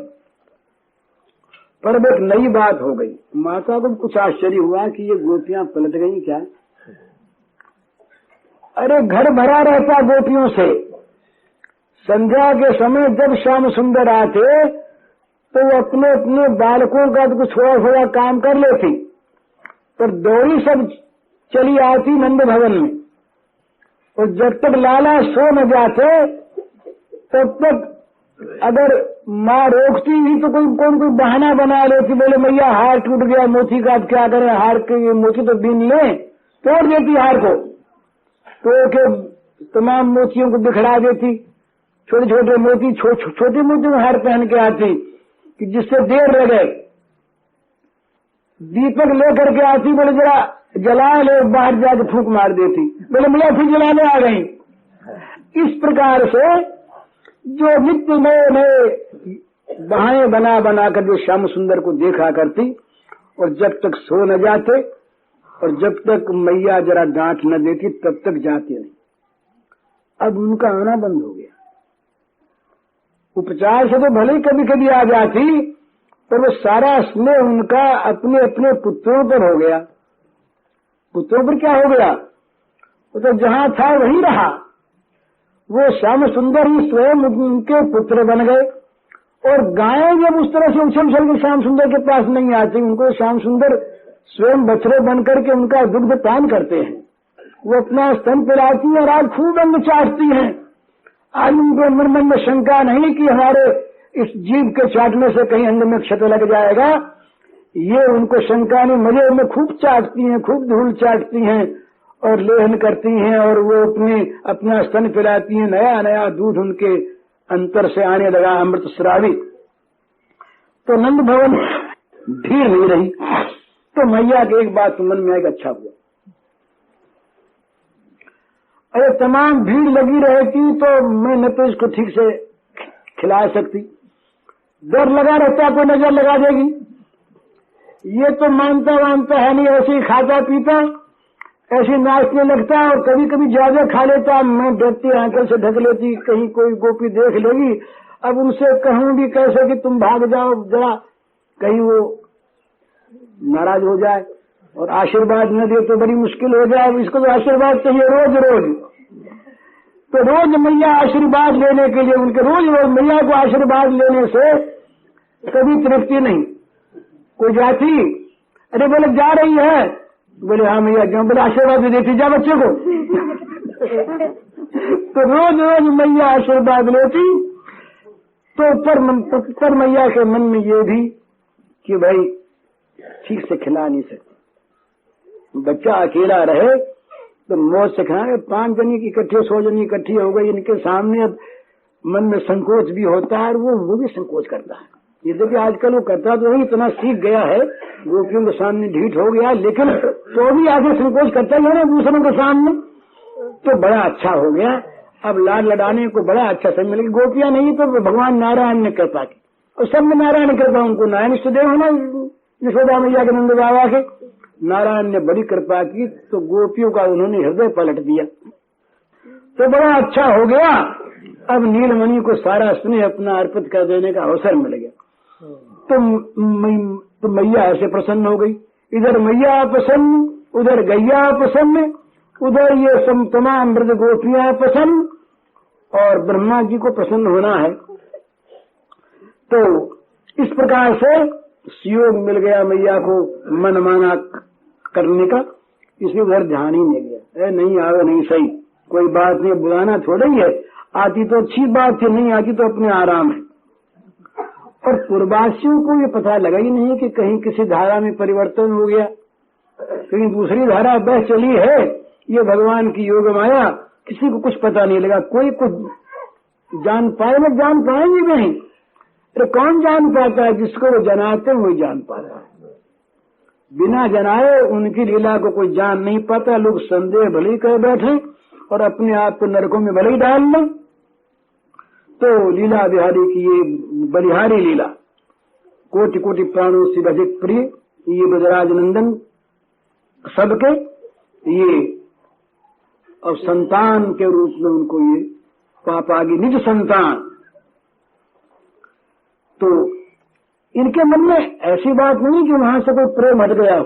पर एक नई बात हो गई, माता को कुछ आश्चर्य हुआ कि ये गोपियां पलट गई क्या। अरे घर भरा रहता गोपियों से। संध्या के समय जब श्याम सुंदर आते तो वो अपने अपने बालकों का तो थोड़ा थोड़ा काम कर लेती, पर दौड़ी सब चली आती नंद भवन में। और जब तक लाला सो न जाते तब तक अगर माँ रोकती ही तो कोई बहाना बना लेती, बोले मैया हार टूट गया मोती का, अब क्या करें, हार के ये मोती तो बीन ले, तोड़ देती हार को, तो के तमाम मोतियों को बिखरा देती। छोटे छोटे मोती, छोटे मोती में हार पहन के आती कि जिससे देर लगे। दीपक लेकर के आती, बोले जरा जला ले, बाहर जाके फूंक मार देती, बोले मैया फिर जलाने आ गई। इस प्रकार से जो नित्य नए नए बहाने बना बना कर जो श्याम सुंदर को देखा करती, और जब तक सो न जाते और जब तक मैया जरा डांट न देती तब तक जाते नहीं। अब उनका आना बंद हो गया। उपचार से तो भले ही कभी कभी आ जाती, पर वो सारा स्नेह उनका अपने अपने पुत्रों पर हो गया। पुत्रों पर क्या हो गया, वो तो जहां था वहीं रहा। वो श्याम सुंदर ही स्वयं उनके पुत्र बन गए। और गायें जब उस तरह से उछल उछल के श्याम सुंदर के पास नहीं आती, उनको श्याम सुंदर स्वयं बछड़े बन करके उनका दुग्ध पान करते हैं। वो अपना स्तन पिलाती हैं और आज खूब अंग चाटती हैं। आज उनको मन में शंका नहीं कि हमारे इस जीव के चाटने से कहीं अंग में क्षत लग जाएगा। ये उनको शंका नहीं, मजे में खूब चाटती हैं, खूब धूल चाटती हैं और लेहन करती हैं, और वो अपना स्तन पिलाती हैं। नया नया दूध उनके अंतर से आने लगा, अमृत श्रावी। तो नंद भवन भीड़ नहीं रही। तो मैया की एक बात मन में आएगा, अच्छा हुआ। अरे तमाम भीड़ लगी रहती तो मैं न तो इसको ठीक से खिला सकती, डर लगा रहता कोई नजर लगा देगी। ये तो मानता है नहीं, ऐसे ही खाता पीता, ऐसे नाचने लगता और कभी कभी ज्यादा खा लेता। मैं डरती आंखों से ढक लेती, कहीं कोई गोपी देख लेगी। अब उनसे कहूं भी कैसे कि तुम भाग जाओ जरा, कहीं वो नाराज हो जाए और आशीर्वाद न दे तो बड़ी मुश्किल हो जाए। इसको तो आशीर्वाद चाहिए रोज रोज। तो रोज मैया आशीर्वाद लेने के लिए उनके रोज रोज मैया को आशीर्वाद लेने से कभी तृप्ति नहीं। कोई जाती, अरे बोले जा रही है, बोले हाँ मैया क्यों, बोले आशीर्वाद दे देती जा बच्चे को। तो रोज रोज मैया आशीर्वाद लेती। तो पर मैया के मन में ये भी कि भाई ठीक से खिला नहीं सकती, बच्चा अकेला रहे तो मौज से खाए। 5 जनी की इकट्ठी 100 जनी इकट्ठी हो गई इनके सामने, अब मन में संकोच भी होता है और वो भी संकोच करता है। ये देखिए आजकल वो करता तो नहीं, इतना सीख गया है, गोपियों के सामने ढीठ हो गया, लेकिन तो भी आगे संकोच करता ही है ना दूसरों के सामने। तो बड़ा अच्छा हो गया, अब लाड लड़ाने को बड़ा अच्छा समय मिल गया। गोपियां नहीं तो भगवान नारायण ने कृपा की, और सब में नारायण कृपा, उनको नारायण इष्टदेव है ना यशोदा मैया के नंद बाबा के, नारायण ने बड़ी कृपा की तो गोपियों का उन्होंने हृदय पलट दिया। तो बड़ा अच्छा हो गया। अब नीलमणि को सारा स्नेह अपना अर्पित कर देने का अवसर मिल गया। तो मैया ऐसे प्रसन्न हो गई, इधर मैया प्रसन्न, उधर गैया प्रसन्न, उधर ये तमाम मृद गोपियां प्रसन्न, और ब्रह्मा जी को प्रसन्न होना है। तो इस प्रकार से सुयोग मिल गया मैया को मनमाना करने का, इसलिए उधर ध्यान ही नहीं गया। नहीं आवे नहीं सही, कोई बात नहीं, बुलाना थोड़ा ही है, आती तो अच्छी बात थी, नहीं आती तो अपने आराम है। और पूर्वासियों को ये पता लगा ही नहीं कि कहीं किसी धारा में परिवर्तन हो गया, कहीं दूसरी धारा बह चली है, ये भगवान की योग माया, किसी को कुछ पता नहीं लगा। कोई कुछ जान पाए ना, जान पाएंगे नहीं, तो कौन जान पाता है? जिसको वो जनाते हैं वही जान पाता है, बिना जनाए उनकी लीला को कोई जान नहीं पाता। लोग संदेह भले ही कर बैठे और अपने आप को नरकों में भले ही डाल लें। तो लीला बिहारी की ये बलिहारी लीला, कोटि कोटि प्राणों से अधिक प्रिय, ये ब्रजराज नंदन सबके, ये और संतान के रूप में उनको ये पापागी निज संतान। तो इनके मन में ऐसी बात नहीं कि वहां से कोई प्रेम हट गया हो,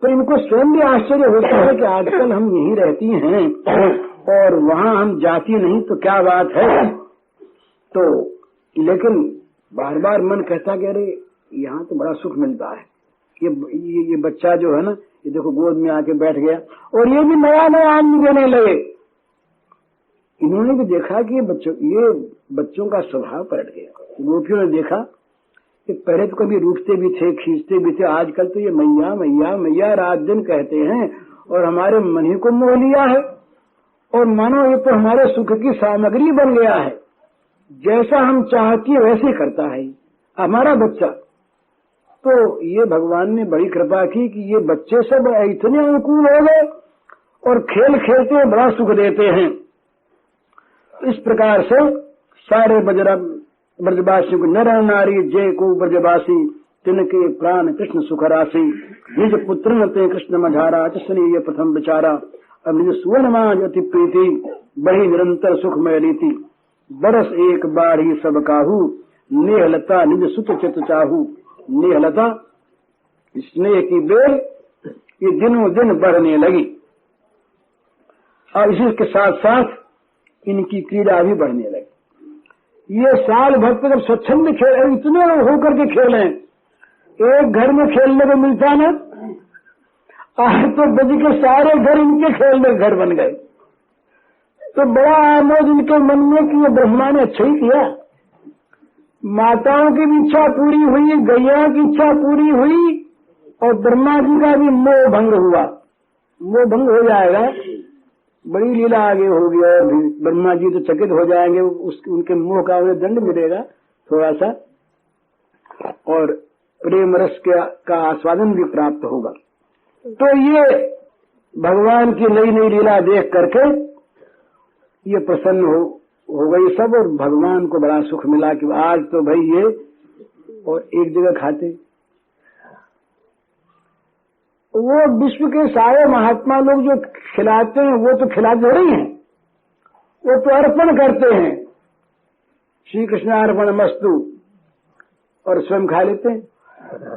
पर इनको स्वयं भी आश्चर्य होता है कि आजकल हम यहीं रहती हैं और वहां हम जाती नहीं, तो क्या बात है। तो लेकिन बार बार मन कहता कि अरे यहाँ तो बड़ा सुख मिलता है। ये बच्चा जो है ना, ये देखो गोद में आके बैठ गया, और ये भी नया नया अन्न देने लगे। इन्होंने भी देखा कि ये बच्चों का स्वभाव पलट गया। गोपियों ने देखा कि पहले तो कभी रूठते भी थे, खींचते भी थे, आजकल तो ये मैया मैया मैया रात दिन कहते हैं, और हमारे मन ही को मोह लिया है, और मानो ये तो हमारे सुख की सामग्री बन गया है, जैसा हम चाहती है वैसे करता है हमारा बच्चा। तो ये भगवान ने बड़ी कृपा की कि ये बच्चे सब इतने अनुकूल हो गए और खेल खेलते हैं, बड़ा सुख देते हैं। इस प्रकार से सारे ब्रजवासियों को, नर नारी जय को ब्रजवासी, तिनके प्राण कृष्ण सुख राशि, निज पुत्र ते कृष्ण मझारा, चस्नी ये प्रथम विचारा, अब निज सुवन माज अति प्रीति, बड़ी निरंतर सुखमय रीति, बरस एक बार ही सब काहू, नेहलता निज सुत चित चाहू। नेहलता स्नेह की बेल ये दिनों दिन बढ़ने लगी, और इसी के साथ साथ इनकी क्रीड़ा भी बढ़ने लगी। ये साल भर तक जब स्वच्छंद खेल, इतने होकर के खेले, एक घर में खेलने को मिलता ना, आज तो बज के सारे घर इनके खेलने घर बन गए। तो बड़ा आमोद इनके मन में कि ये ब्रह्मा ने अच्छा ही किया, माताओं की भी इच्छा पूरी हुई, गैया की इच्छा पूरी हुई, और ब्रह्मा जी का भी मोह भंग हुआ। मोह भंग हो जाएगा, बड़ी लीला आगे होगी, और भी ब्रह्मा जी तो चकित हो जाएंगे, उनके मोह का उन्हें दंड मिलेगा थोड़ा सा, और प्रेम रस का आस्वादन भी प्राप्त होगा। तो ये भगवान की नई नई लीला देख करके ये प्रसन्न हो गई सब, और भगवान को बड़ा सुख मिला कि आज तो भाई ये और एक जगह खाते। वो विश्व के सारे महात्मा लोग जो खिलाते हैं वो तो खिला दे रही हैं, वो तो अर्पण करते हैं, श्री कृष्ण अर्पण मस्तु, और स्वयं खा लेते हैं,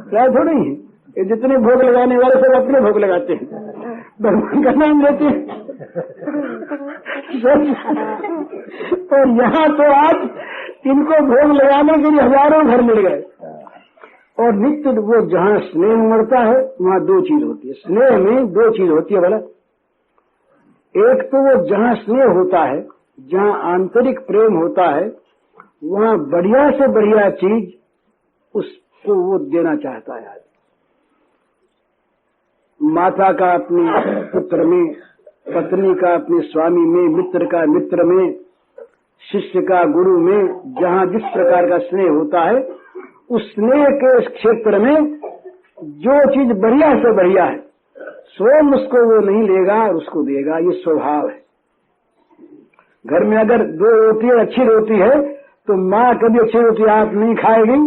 क्या थोड़ी है। ये जितने भोग लगाने वाले सब अपने भोग लगाते हैं, भगवान का नाम लेते हैं। और यहाँ तो आज इनको भोग लगाने के लिए हजारों घर मिल गए। और नित्य वो जहाँ स्नेह उमड़ता है वहाँ दो चीज होती है। स्नेह में दो चीज होती है भला। एक तो वो जहाँ स्नेह होता है, जहाँ आंतरिक प्रेम होता है, वहाँ बढ़िया से बढ़िया चीज उसको वो देना चाहता है। माता का अपने पुत्र में, पत्नी का अपने स्वामी में, मित्र का मित्र में, शिष्य का गुरु में, जहाँ जिस प्रकार का स्नेह होता है, उस स्नेह के क्षेत्र में जो चीज बढ़िया से बढ़िया है स्वयं उसको वो नहीं लेगा और उसको देगा। ये स्वभाव है। घर में अगर दो रोटी अच्छी रोटी है तो माँ कभी अच्छी रोटी आप नहीं खाएगी,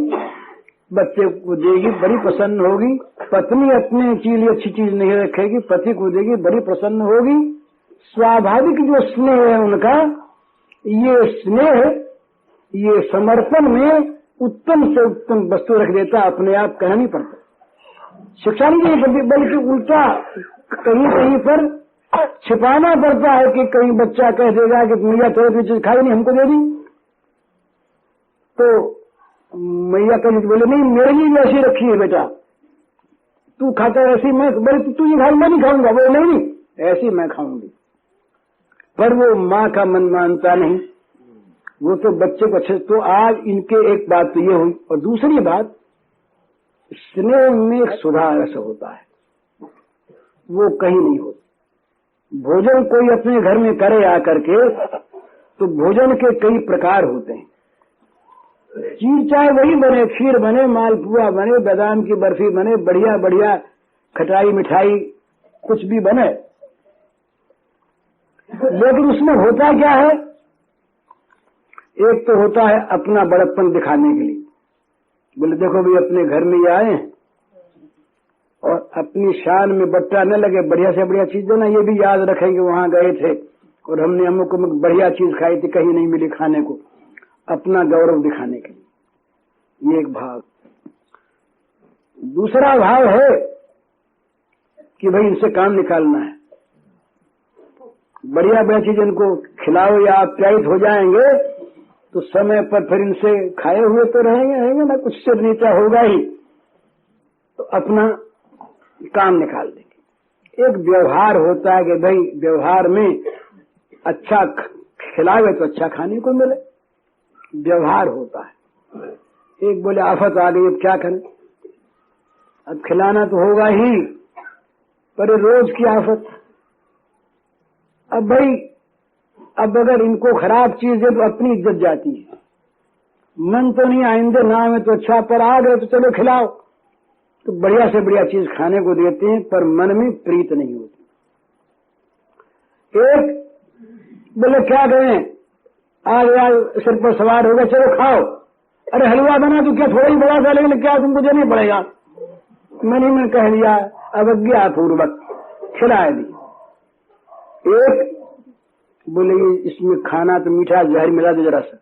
बच्चे को देगी, बड़ी प्रसन्न होगी। पत्नी अपने के लिए अच्छी चीज नहीं रखेगी, पति को देगी, बड़ी प्रसन्न होगी। स्वाभाविक जो स्नेह है उनका, ये स्नेह, ये समर्पण में उत्तम से उत्तम वस्तु रख देता, अपने आप कहना नहीं पड़ता, शिक्षा नहीं देनी पड़ती, बल्कि उल्टा कहीं कहीं पर छिपाना पड़ता है कि कहीं बच्चा कह देगा कि मैया तेरे चीज खाई नहीं, हमको दे दी। तो मैया कहीं बोले नहीं मेरे लिए वैसी रखी है बेटा, तू खाता है ऐसी, मैं बोले तू ये खाई, मैं नहीं खाऊंगा। बोले नहीं ऐसी मैं खाऊंगी। पर वो माँ का मन मानता नहीं, वो तो बच्चे को अच्छे। तो आज इनके एक बात तो ये हुई, और दूसरी बात स्नेह में एक सुधार रस होता है, वो कहीं नहीं होता। भोजन कोई अपने घर में करे आकर के, तो भोजन के कई प्रकार होते हैं। चीज चाहे वही बने, खीर बने, मालपुआ बने, बादाम की बर्फी बने, बढ़िया बढ़िया खटाई मिठाई कुछ भी बने, लेकिन उसमें होता क्या है? एक तो होता है अपना बड़प्पन दिखाने के लिए, बोले देखो भाई अपने घर में ये आए हैं, और अपनी शान में बट्टा न लगे, बढ़िया से बढ़िया चीज देना, ये भी याद रखेंगे वहां गए थे और हमने हमको बढ़िया चीज खाई थी, कहीं नहीं मिली खाने को, अपना गौरव दिखाने के लिए। ये एक भाव। दूसरा भाव है कि भाई इनसे काम निकालना है, बढ़िया बढ़िया चीज इनको खिलाओ या आप्यायित हो जाएंगे तो समय पर फिर इनसे खाए हुए तो रहेंगे ना, कुछ से नीचा होगा ही, तो अपना काम निकाल देंगे। एक व्यवहार होता है कि भाई व्यवहार में अच्छा खिलावे तो अच्छा खाने को मिले, व्यवहार होता है। एक बोले आफत आ गई, अब क्या करें, अब खिलाना तो होगा ही, पर रोज की आफत। अब भाई अब अगर इनको खराब चीज है तो अपनी इज्जत जाती है, मन तो नहीं आइंदे ना में तो अच्छा, पर आ गए तो चलो खिलाओ, तो बढ़िया से बढ़िया चीज खाने को देते हैं, पर मन में प्रीत नहीं होती। एक बोले क्या करें, आ गया सिर पर सवार हो गया, चलो खाओ, अरे हलवा बना तो क्या थोड़ा ही बड़ा सा, लेकिन क्या तुमको देना पड़ेगा, मैंने कह दिया अवज्ञा पूर्वक खिला दी। एक बोले इसमें खाना तो मीठा जहर मिला दो जरा सा,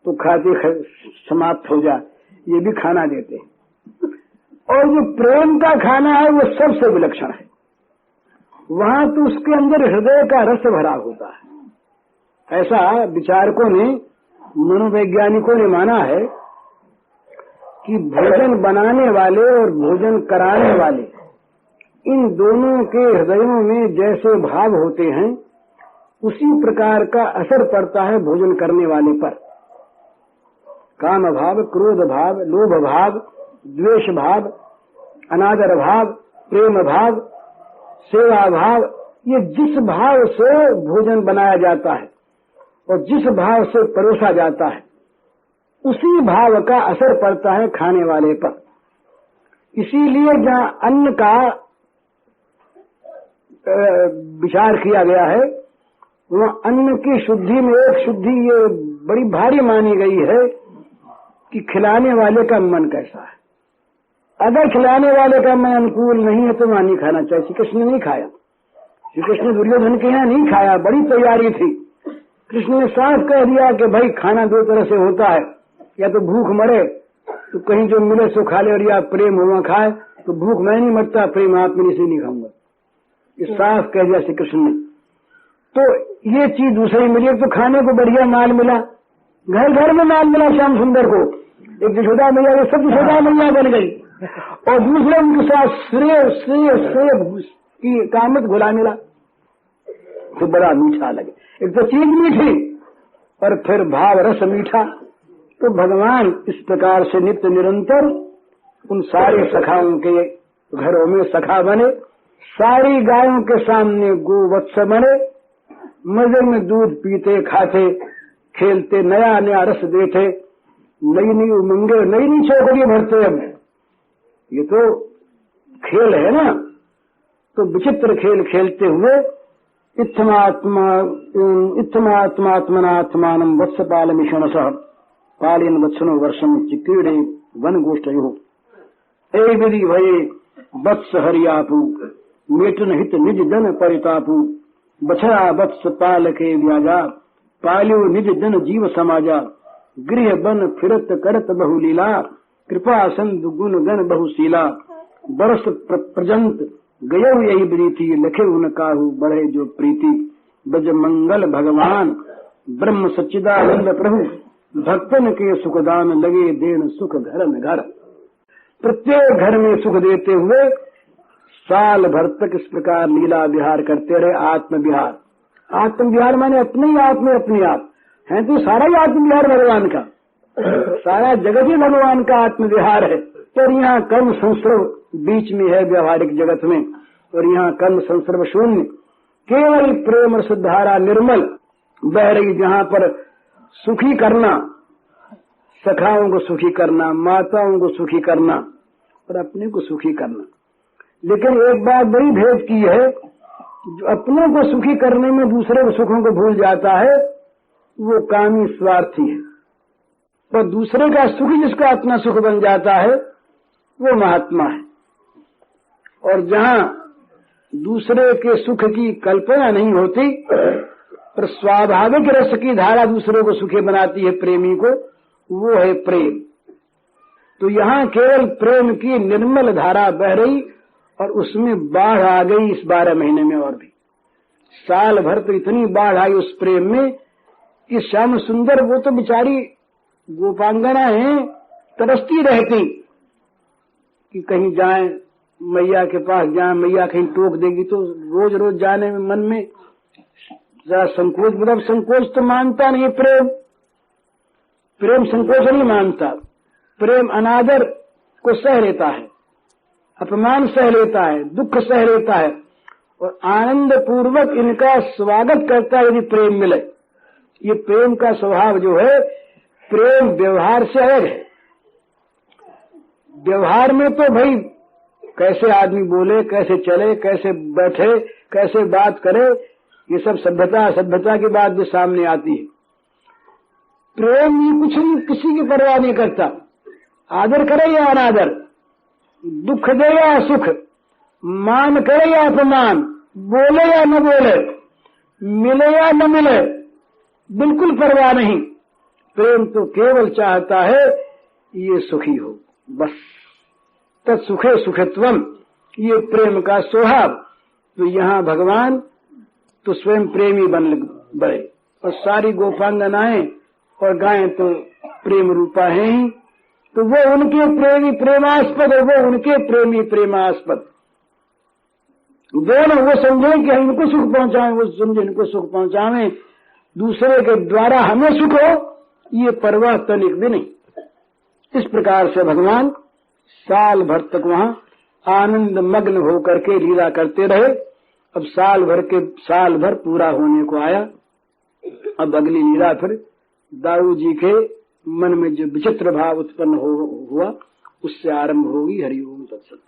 तो खाते समाप्त हो जाए, ये भी खाना देते हैं। और जो प्रेम का खाना है वो सबसे विलक्षण है, वहां तो उसके अंदर हृदय का रस भरा होता है। ऐसा विचारकों ने, मनोवैज्ञानिकों ने माना है कि भोजन बनाने वाले और भोजन कराने वाले, इन दोनों के हृदयों में जैसे भाव होते हैं उसी प्रकार का असर पड़ता है भोजन करने वाले पर। काम भाव, क्रोध भाव, लोभ भाव, द्वेष भाव, अनादर भाव, प्रेम भाव, सेवा भाव, ये जिस भाव से भोजन बनाया जाता है और जिस भाव से परोसा जाता है उसी भाव का असर पड़ता है खाने वाले पर। इसीलिए जहाँ अन्न का विचार किया गया है वहाँ अन्न की शुद्धि में एक शुद्धि ये बड़ी भारी मानी गई है कि खिलाने वाले का मन कैसा है। अगर खिलाने वाले का मन अनुकूल नहीं है तो वहाँ नहीं खाना चाहिए। श्री कृष्ण ने नहीं खाया, श्री कृष्ण दुर्योधन के यहाँ नहीं खाया, बड़ी तैयारी थी। कृष्ण ने साफ कह दिया कि भाई खाना दो तरह से होता है, या तो भूख मरे तो कहीं जो मिले सो खा ले, और या प्रेम हुआ खाए, तो भूख मैं नहीं मरता, प्रेम आप मेरे से नहीं खाऊंगा। ये साफ कह दिया श्री कृष्ण ने। तो ये चीज दूसरी मिली, एक तो खाने को बढ़िया माल मिला, घर घर में माल मिला श्याम सुंदर को, एक यशोदा मैया ये सब यशोदा मैया बन गई, और दूसरे उनके साथ श्रेय श्रेय श्रेय की कामत घुला मिला, तो बड़ा मीठा लगे। एक तो चीज मीठी और फिर भाव रस मीठा। तो भगवान इस प्रकार से नित्य निरंतर उन सारे सखाओं के घरों में सखा बने, सारी गायों के सामने गोवत्स बने, मजे में दूध पीते खाते खेलते, नया नया रस देते, नई नई उमंगे, नई नई चौकड़ी भरते। अब ये तो खेल है ना, तो विचित्र खेल खेलते हुए इत्थमात्मात्मनात्मानम वत्सपाल मिशनस पालयन वत्सनो वर्षम चिक्रीडे वन गोष्ठयो ए विधि भये वत्स हरियापु मेटन हित निज धन परितापु बछड़ा वत्स पालके व्याजा पाल्यो निज धन जीव समाजा गृह बन फिरत करत बहुलीला कृपा संत गुण गण बहुशीला बरस प्रजंत गयो यही प्रीति लखे उन काहू बढ़े जो प्रीति बज मंगल भगवान ब्रह्म सच्चिदानंद प्रभु भक्तन के सुखदान लगे देन सुख घर में घर। प्रत्येक घर में सुख देते हुए साल भर तक इस प्रकार लीला विहार करते रहे। आत्म विहार, आत्म विहार माने अपने ही आप में अपने आप है, तो सारा ही आत्म विहार भगवान का, सारा जगत ही भगवान का आत्म विहार है। पर यहाँ कर्म संसर्ग बीच में है व्यवहारिक जगत में, और यहाँ कर्म संसर्ग शून्य, केवल प्रेम रस धारा निर्मल बह रही, जहाँ पर सुखी करना, सखाओं को सुखी करना, माताओं को सुखी करना और अपने को सुखी करना। लेकिन एक बात बड़ी भेद की है, जो अपनों को सुखी करने में दूसरे के सुखों को भूल जाता है वो कामी स्वार्थी है, पर दूसरे का सुख जिसका अपना सुख बन जाता है वो महात्मा है। और जहाँ दूसरे के सुख की कल्पना नहीं होती पर स्वाभाविक रस की धारा दूसरे को सुखी बनाती है प्रेमी को, वो है प्रेम। तो यहाँ केवल प्रेम की निर्मल धारा बह रही और उसमें बाढ़ आ गई इस 12 महीने में। और भी साल भर तो इतनी बाढ़ आई उस प्रेम में कि श्याम सुंदर वो तो बेचारी गोपांगना है, तरसती रहती कि कहीं जाएं, मैया के पास जाएं, मैया कहीं टोक देगी तो रोज रोज जाने में मन में जरा संकोच, मतलब संकोच तो मानता नहीं प्रेम, प्रेम संकोच नहीं मानता। प्रेम अनादर को सह लेता है, अपमान सह लेता है, दुख सह लेता है और आनंद पूर्वक इनका स्वागत करता है यदि प्रेम मिले। ये प्रेम का स्वभाव जो है, प्रेम व्यवहार से अलग है। व्यवहार में तो भाई कैसे आदमी बोले, कैसे चले, कैसे बैठे, कैसे बात करे, ये सब सभ्यता की बात भी सामने आती है। प्रेम ये कुछ नहीं, किसी की परवाह नहीं करता, आदर करे या अनादर, दुख दे या सुख, मान करे या अपमान, बोले या न बोले, मिले या न मिले, बिल्कुल परवाह नहीं। प्रेम तो केवल चाहता है ये सुखी हो, बस। तत्सुखे सुखत्वम, ये प्रेम का स्वभाव। तो यहाँ भगवान तो स्वयं प्रेमी बने और सारी गोपांगनाएं और गायें तो प्रेम रूपा हैं ही, तो वो उनके प्रेमी प्रेमास्पद और वो उनके प्रेमी प्रेमास्पद। दोनों वो समझे कि हम इनको सुख पहुंचाएं, वो समझे इनको सुख पहुंचाएं, दूसरे के द्वारा हमें सुख हो, ये परवाह तनिक भी नहीं। इस प्रकार से भगवान साल भर तक वहां आनंद मग्न होकर के लीला करते रहे। अब साल भर पूरा होने को आया। अब अगली लीला फिर दाऊ जी के मन में जो विचित्र भाव उत्पन्न हुआ उससे आरंभ होगी। हरिओम तत्सत।